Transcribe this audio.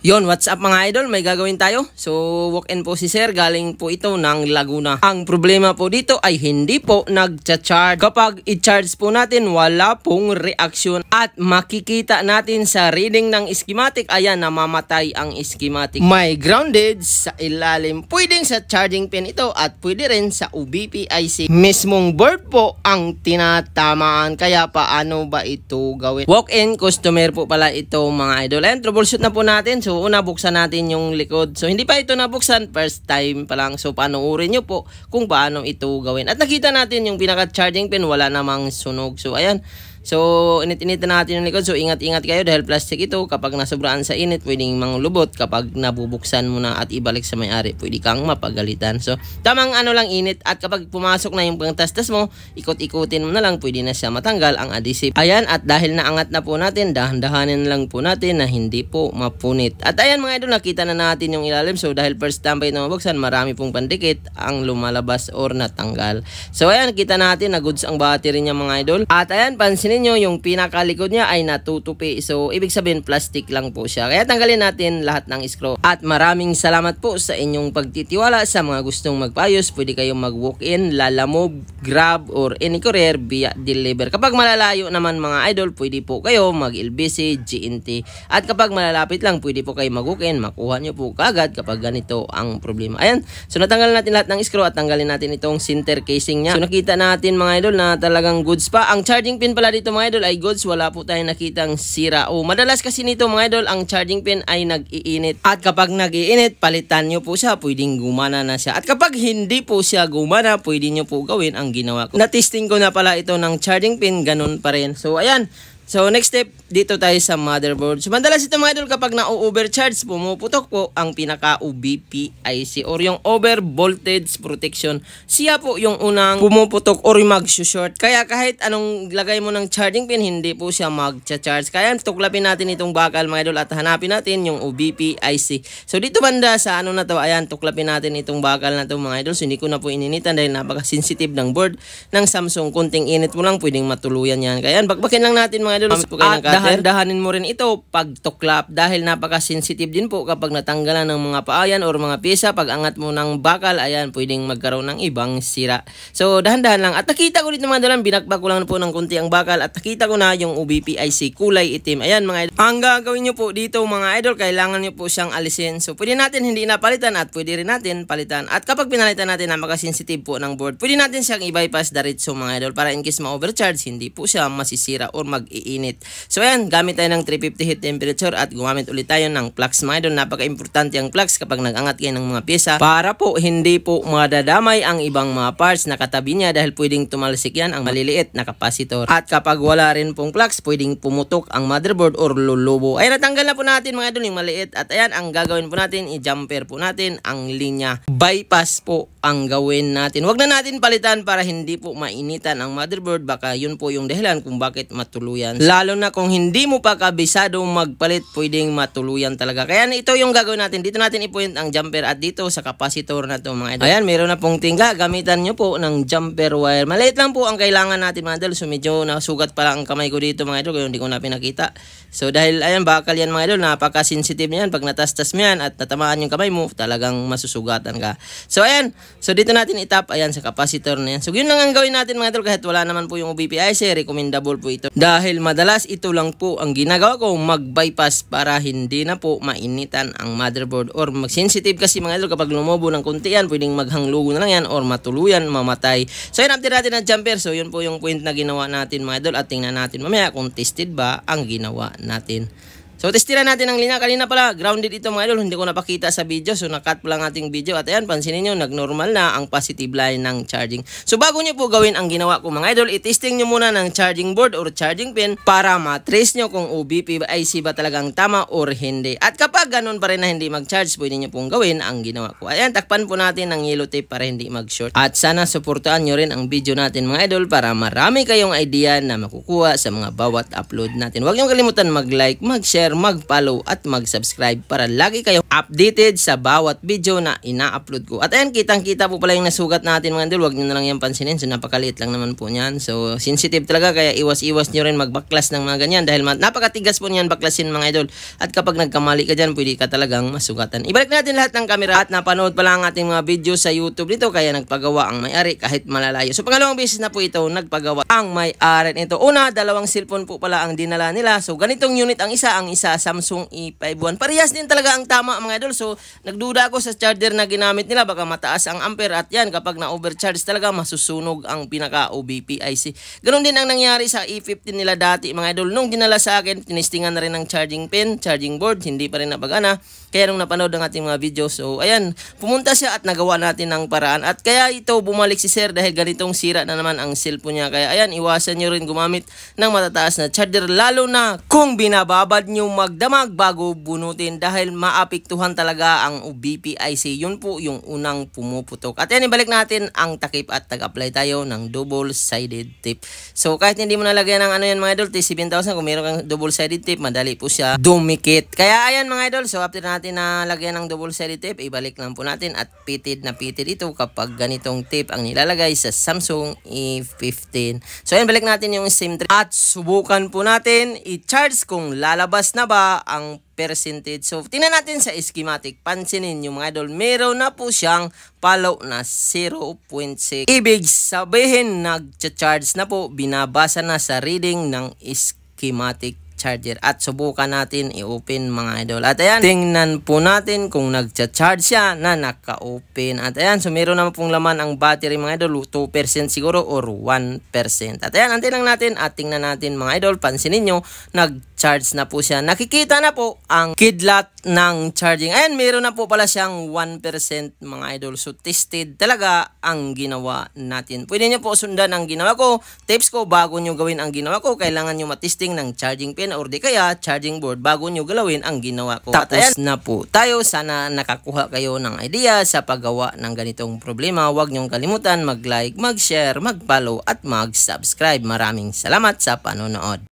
Yon, what's up mga idol? May gagawin tayo. So, walk-in po si sir. Galing po ito ng Laguna. Ang problema po dito ay hindi po nagcha-charge. Kapag i-charge po natin, wala pong reaksyon. At makikita natin sa reading ng schematic, ayan, namamatay ang schematic. May grounded sa ilalim. Pwedeng sa charging pin ito at pwede rin sa OBP IC. Mismong board po ang tinatamaan. Kaya paano ba ito gawin? Walk-in customer po pala ito mga idol. Ayan, troubleshoot na po natin. So, una buksan natin yung likod. So, hindi pa ito nabuksan. First time pa lang. So, panoorin nyo po kung paano ito gawin. At nakita natin yung pinaka-charging pin. Wala namang sunog. So, ayan. So, init-init na natin yung likod. So, ingat-ingat kayo dahil plastic ito. Kapag nasobraan sa init, pwedeng manglubot. Kapag nabubuksan mo na at ibalik sa may-ari, pwede kang mapagalitan. So, tamang ano lang init. At kapag pumasok na yung pangtastas mo, ikot-ikutin mo na lang, pwede na siya matanggal ang adhesive. Ayan, at dahil naangat na po natin, dahan-dahanin lang po natin na hindi po mapunit. At ayan mga idol, nakita na natin yung ilalim. So, dahil first time pa ito mabuksan, marami pong pandikit ang lumalabas or natanggal. So, ayan, kita natin na goods ang battery niya mga idol. At ayan, pansin nyo, yung pinakalikod niya ay natutupi. So, ibig sabihin, plastic lang po siya. Kaya tanggalin natin lahat ng screw. At maraming salamat po sa inyong pagtitiwala. Sa mga gustong magpaayos, pwede kayong mag-walk-in, Lalamove, Grab, or any courier via deliver. Kapag malalayo naman mga idol, pwede po kayo mag-LBC, GNT. At kapag malalapit lang, pwede po kayo mag-walk-in. Makuha nyo po kagad kapag ganito ang problema. Ayan. So, natanggal natin lahat ng screw at tanggalin natin itong center casing niya. So, nakita natin mga idol na talagang goods pa. Ang charging pin pala dito mga idol ay goods, wala po tayong nakitang sira. O madalas kasi nito mga idol, ang charging pin ay nag-iinit. At kapag nag-iinit, palitan nyo po siya, pwedeng gumana na siya. At kapag hindi po siya gumana, pwede nyo po gawin ang ginawa ko. Na-testing ko na pala ito ng charging pin, ganun pa rin. So ayan. So, next step, dito tayo sa motherboard. So, madalas ito mga idol, kapag na-overcharge, pumuputok po ang pinaka-OBP IC or yung over voltage protection. Siya po yung unang pumuputok or mag-short. Kaya kahit anong lagay mo ng charging pin, hindi po siya mag-charge. Kaya tuklapin natin itong bakal mga idol at hanapin natin yung OBP IC. So, dito banda sa ano na to, ayan, tuklapin natin itong bakal na to mga idol. So, hindi ko na po ininitan dahil napaka-sensitive ng board ng Samsung. Kunting init mo lang, pwedeng matuluyan yan. Kaya bakbakin lang natin mga idol. At dahan-dahanin mo rin ito pag tuklap dahil napaka-sensitive din po kapag natanggalan ng mga paayan or mga pyesa. Pag angat mo ng bakal, ayan, pwedeng magkaroon ng ibang sira. So, dahan-dahan lang. At nakita ko dito mga idol, binakbak ko lang po ng kunti ang bakal at nakita ko na yung OBP IC kulay itim. Ayan mga idol. Ang gagawin nyo po dito mga idol, kailangan nyo po siyang alisin. So, pwede natin hindi napalitan at pwede rin natin palitan. At kapag pinalitan natin na napaka-sensitive po ng board, pwede natin siyang i-bypass diretso mga idol para in case ma-overcharge, hindi po siya masisira or mag-iinit. So ayan, gamit tayo ng 350 heat temperature at gumamit ulit tayo ng flux mga idol. Napaka-importante ang flux kapag nag-angat kayo ng mga pyesa para po hindi po madadamay ang ibang mga parts na katabi niya dahil pwedeng tumalsik yan ang maliliit na capacitor. At kapag wala rin pong flux, pwedeng pumutok ang motherboard or lulubo. Ay natanggal na po natin mga idol yung maliit. At ayan, ang gagawin po natin, i-jumper po natin ang linya. Bypass po ang gawin natin. Huwag na natin palitan para hindi po mainitan ang motherboard. Baka yun po yung dahilan kung bakit matuluyan. Lalo na kung hindi mo pa kabisado magpalit, pwedeng matuluyan talaga. Kaya ito yung gagawin natin. Dito natin i-point ang jumper at dito sa capacitor na to mga idol. Ayan, meron na pong tingga. Gamitan nyo po ng jumper wire. Maliit lang po ang kailangan natin mga idol. So medyo nasugat pa lang ang kamay ko dito mga idol. Kaya hindi ko na pinakita. So dahil ayan, bakal yan mga idol. Napaka-sensitive yan. Pag natastas mo yan at natamaan yung kamay mo, talagang masusugatan ka. So ayan. So dito natin itap. Ayan, sa capacitor na yan. So yun lang ang gawin natin mga idol. Kahit wala naman po yung OBP IC, recommendable po ito. Dahil madalas ito lang po ang ginagawa ko, mag-bypass para hindi na po mainitan ang motherboard or mag-sensitive kasi mga idol kapag lumobo ng kunti yan, pwedeng maghanglugo na lang yan or matuluyan, mamatay. So yun, after natin ang jumper, so yun po yung point na ginawa natin mga idol at tingnan natin mamaya kung tested ba ang ginawa natin. So, testiran natin ang linya. Kanina pala, grounded ito mga idol. Hindi ko napakita sa video. So, nakat pa lang ating video. At ayan, pansinin nyo, nag-normal na ang positive line ng charging. So, bago nyo po gawin ang ginawa ko mga idol, i-testing nyo muna ng charging board or charging pin para matrace nyo kung OBP IC ba talagang tama or hindi. At kapag ganun pa rin na hindi mag-charge, pwede nyo pong gawin ang ginawa ko. Ayan, takpan po natin ng yellow tape para hindi mag-short. At sana suportaan nyo rin ang video natin mga idol para marami kayong idea na makukuha sa mga bawat upload natin. Huwag nyo kalimutan mag-like, mag-share, mag-share, mag-follow at mag-subscribe para lagi kayo updated sa bawat video na ina-upload ko. At ayan, kitang-kita po pala yung nasugat natin mga idol. Huwag nyo na lang yan pansinin. So napakaliit lang naman po niyan. So sensitive talaga, kaya iwas-iwas nyo rin magbaklas ng mga ganyan dahil napakatigas po niyan baklasin mga idol. At kapag nagkamali ka dyan, pwede ka talagang masugatan. Ibalik natin lahat ng camera at napanood pala ang ating mga video sa YouTube nito, kaya nagpagawa ang may-ari kahit malalayo. So pangalawang beses na po ito nagpagawa ang may-ari nito. Una, dalawang cellphone po pala ang dinala nila. So ganitong unit ang isa Samsung E51. Parehas din talaga ang tama mga idol. So nagduda ako sa charger na ginamit nila, baka mataas ang ampere at yan kapag na-overcharge talaga masusunog ang pinaka OBP IC. Ganon din ang nangyari sa E15 nila dati mga idol. Nung dinala sa akin, tinestingan na rin ng charging pin, charging board, hindi pa rin napagana. Kaya nung napanood ang ating mga video, so ayan, pumunta siya at nagawa natin ng paraan. At kaya ito bumalik si sir dahil ganitong sira na naman ang cellphone niya. Kaya ayan, iwasan nyo rin gumamit ng matataas na charger, lalo na kung binababad nyo magdamag bago bunutin dahil maapektuhan talaga ang OBP IC. Yun po yung unang pumuputok. At yan, ibalik natin ang takip at tag-apply tayo ng double-sided tape. So kahit hindi mo nalagyan ng ano yan mga idol, T7,000, kung meron kang double-sided tape, madali po siya dumikit. Kaya ayan mga idol, so after natin na lagyan ng double-sided tape, ibalik lang po natin at pitid na pitid ito kapag ganitong tape ang nilalagay sa Samsung E15. So ayan, balik natin yung same tape at subukan po natin i-charge kung lalabas na ba ang percentage. So tingnan natin sa schematic. Pansinin nyo mga idol, meron na po siyang follow na 0.6. Ibig sabihin nag-charge na po, binabasa na sa reading ng schematic charger. At subukan natin i-open mga idol. At ayan, tingnan po natin kung nagcha-charge siya na naka-open. At ayan, so meron naman pong laman ang battery mga idol, 2% siguro or 1%. At ayan, antin lang natin at tingnan natin mga idol. Pansinin nyo, nag-charge na po siya. Nakikita na po ang kidlat ng charging. Ayan, meron na po pala siyang 1% mga idol. So tested talaga ang ginawa natin. Pwede nyo po sundan ang ginawa ko. Tips ko, bago nyo gawin ang ginawa ko, kailangan nyo matesting ng charging pin or di kaya charging board bago nyo galawin ang ginawa ko. Tapos na po tayo. Sana nakakuha kayo ng idea sa paggawa ng ganitong problema. Huwag nyong kalimutan mag-like, mag-share, mag-follow at mag-subscribe. Maraming salamat sa panonood.